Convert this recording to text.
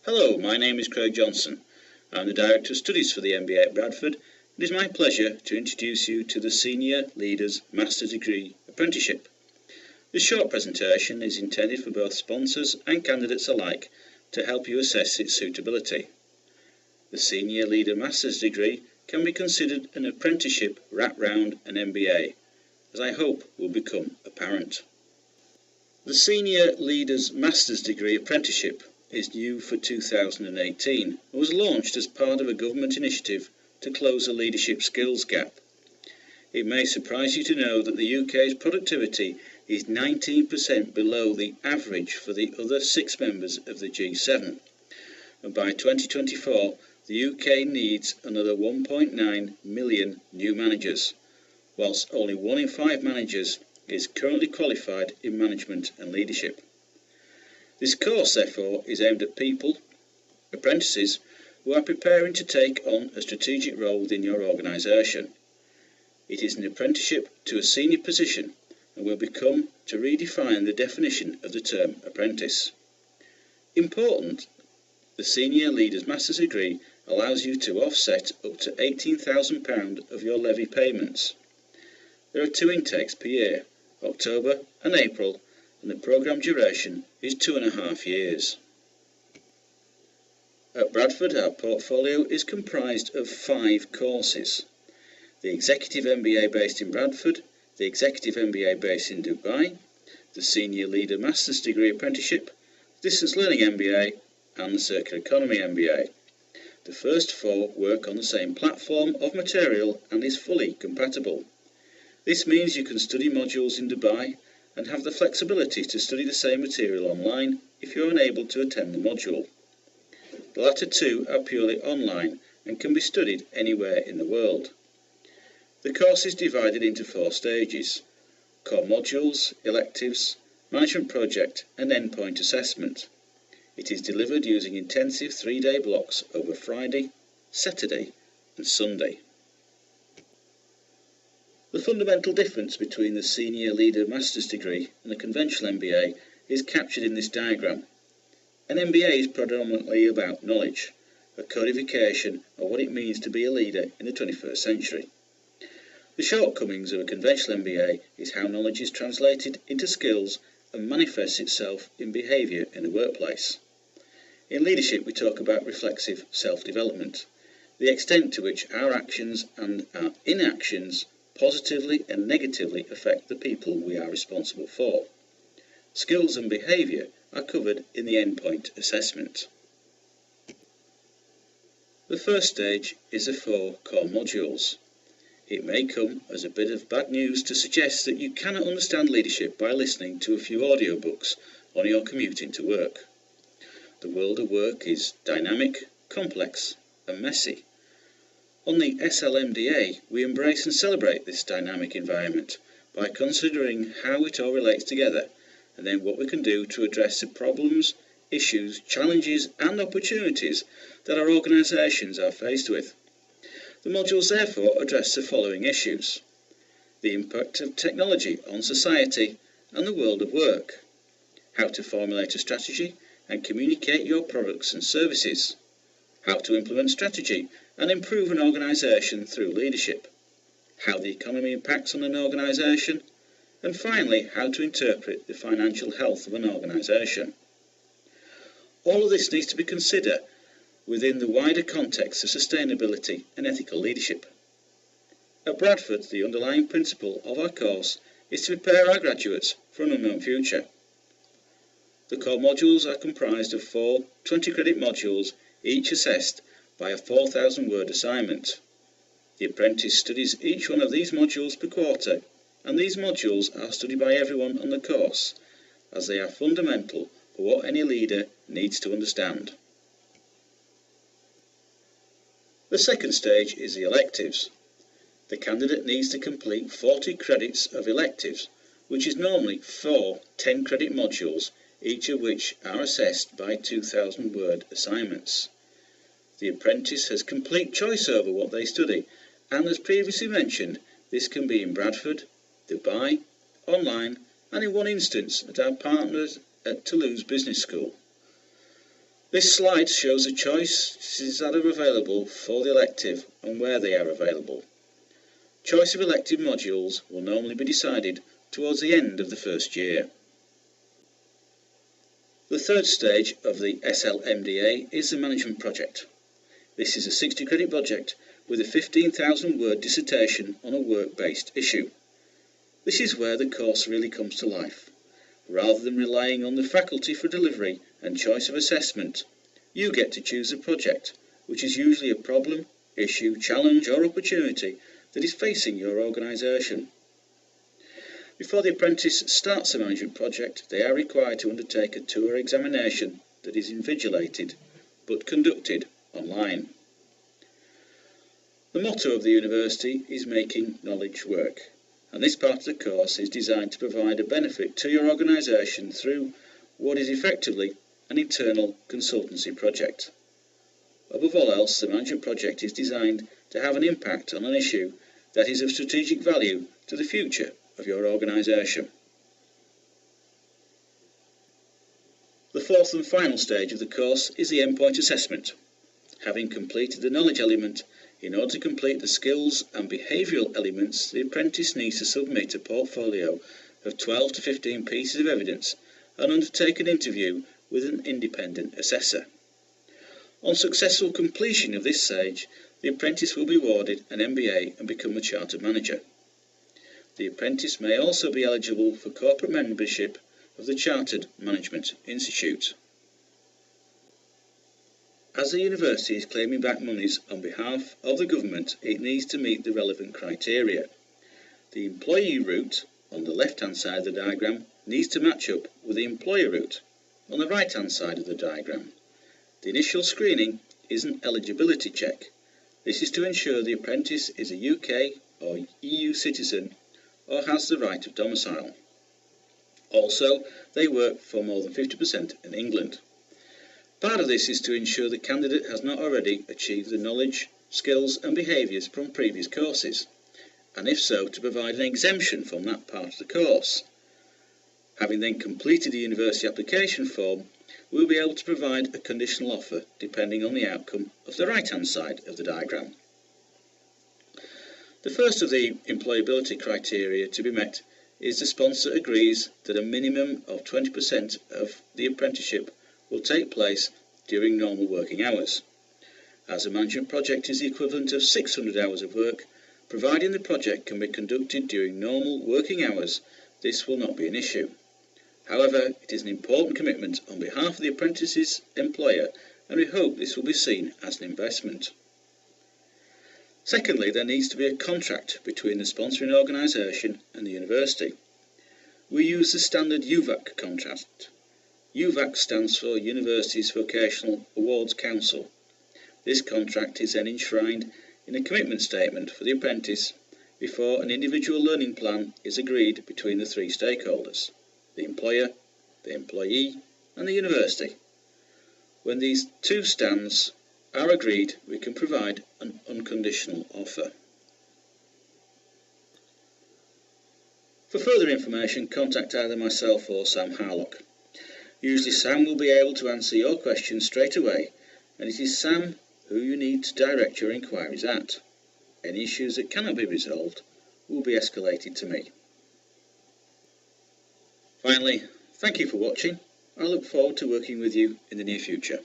Hello, my name is Craig Johnson. I'm the Director of Studies for the MBA at Bradford. It is my pleasure to introduce you to the Senior Leaders Master's Degree Apprenticeship. This short presentation is intended for both sponsors and candidates alike to help you assess its suitability. The Senior Leader Master's Degree can be considered an apprenticeship wrapped round an MBA, as I hope will become apparent. The Senior Leaders Master's Degree Apprenticeship is new for 2018 and was launched as part of a government initiative to close the leadership skills gap. It may surprise you to know that the UK's productivity is 19% below the average for the other 6 members of the G7, and by 2024 the UK needs another 1.9 million new managers, whilst only 1 in 5 managers is currently qualified in management and leadership. This course, therefore, is aimed at people, apprentices, who are preparing to take on a strategic role within your organisation. It is an apprenticeship to a senior position and will become to redefine the definition of the term apprentice. Important, the Senior Leaders Master's Degree allows you to offset up to £18,000 of your levy payments. There are 2 intakes per year, October and April, and the programme duration is 2.5 years. At Bradford, our portfolio is comprised of 5 courses: the Executive MBA based in Bradford, the Executive MBA based in Dubai, the Senior Leader Master's Degree Apprenticeship, Distance Learning MBA and the Circular Economy MBA. The first 4 work on the same platform of material and is fully compatible. This means you can study modules in Dubai and have the flexibility to study the same material online if you are unable to attend the module. The latter 2 are purely online and can be studied anywhere in the world. The course is divided into 4 stages: core modules, electives, management project and endpoint assessment. It is delivered using intensive 3-day blocks over Friday, Saturday and Sunday. The fundamental difference between the Senior Leader Master's Degree and a conventional MBA is captured in this diagram. An MBA is predominantly about knowledge, a codification of what it means to be a leader in the 21st century. The shortcomings of a conventional MBA is how knowledge is translated into skills and manifests itself in behaviour in the workplace. In leadership we talk about reflexive self-development, the extent to which our actions and our inactions positively and negatively affect the people we are responsible for. Skills and behaviour are covered in the endpoint assessment. The first stage is the 4 core modules. It may come as a bit of bad news to suggest that you cannot understand leadership by listening to a few audiobooks on your commute into work. The world of work is dynamic, complex and messy. On the SLMDA, we embrace and celebrate this dynamic environment by considering how it all relates together and then what we can do to address the problems, issues, challenges and opportunities that our organisations are faced with. The modules therefore address the following issues: the impact of technology on society and the world of work, how to formulate a strategy and communicate your products and services, how to implement strategy and improve an organisation through leadership, how the economy impacts on an organisation, and finally how to interpret the financial health of an organisation. All of this needs to be considered within the wider context of sustainability and ethical leadership. At Bradford, the underlying principle of our course is to prepare our graduates for an unknown future. The core modules are comprised of 4 20-credit modules, each assessed by a 4,000-word assignment. The apprentice studies each one of these modules per quarter, and these modules are studied by everyone on the course, as they are fundamental for what any leader needs to understand. The second stage is the electives. The candidate needs to complete 40 credits of electives, which is normally 4 10-credit modules, each of which are assessed by 2,000-word assignments. The apprentice has complete choice over what they study, and as previously mentioned, this can be in Bradford, Dubai, online, and in one instance at our partners at Toulouse Business School. This slide shows the choices that are available for the elective and where they are available. Choice of elective modules will normally be decided towards the end of the first year. The third stage of the SLMDA is the management project. This is a 60 credit project with a 15,000 word dissertation on a work-based issue. This is where the course really comes to life. Rather than relying on the faculty for delivery and choice of assessment, you get to choose a project, which is usually a problem, issue, challenge or opportunity that is facing your organisation. Before the apprentice starts the management project, they are required to undertake a tour examination that is invigilated but conducted online. The motto of the university is making knowledge work, and this part of the course is designed to provide a benefit to your organisation through what is effectively an internal consultancy project. Above all else, the management project is designed to have an impact on an issue that is of strategic value to the future of your organisation. The fourth and final stage of the course is the endpoint assessment. Having completed the knowledge element, in order to complete the skills and behavioural elements, the apprentice needs to submit a portfolio of 12 to 15 pieces of evidence and undertake an interview with an independent assessor. On successful completion of this stage, the apprentice will be awarded an MBA and become a chartered manager. The apprentice may also be eligible for corporate membership of the Chartered Management Institute. As the university is claiming back monies on behalf of the government, it needs to meet the relevant criteria. The employee route on the left-hand side of the diagram needs to match up with the employer route on the right-hand side of the diagram. The initial screening is an eligibility check. This is to ensure the apprentice is a UK or EU citizen or has the right of domicile. Also, they work for more than 50% in England. Part of this is to ensure the candidate has not already achieved the knowledge, skills and behaviours from previous courses, and if so, to provide an exemption from that part of the course. Having then completed the university application form, we will be able to provide a conditional offer depending on the outcome of the right-hand side of the diagram. The first of the employability criteria to be met is the sponsor agrees that a minimum of 20% of the apprenticeship will take place during normal working hours. As a management project is the equivalent of 600 hours of work, providing the project can be conducted during normal working hours, this will not be an issue. However, it is an important commitment on behalf of the apprentice's employer, and we hope this will be seen as an investment. Secondly, there needs to be a contract between the sponsoring organisation and the university. We use the standard UVAC contract. UVAC stands for Universities Vocational Awards Council. This contract is then enshrined in a commitment statement for the apprentice before an individual learning plan is agreed between the three stakeholders: the employer, the employee and the university. When these two stands are agreed, we can provide an unconditional offer. For further information, contact either myself or Sam Harlock. Usually Sam will be able to answer your questions straight away, and it is Sam who you need to direct your inquiries at. Any issues that cannot be resolved will be escalated to me. Finally, thank you for watching. I look forward to working with you in the near future.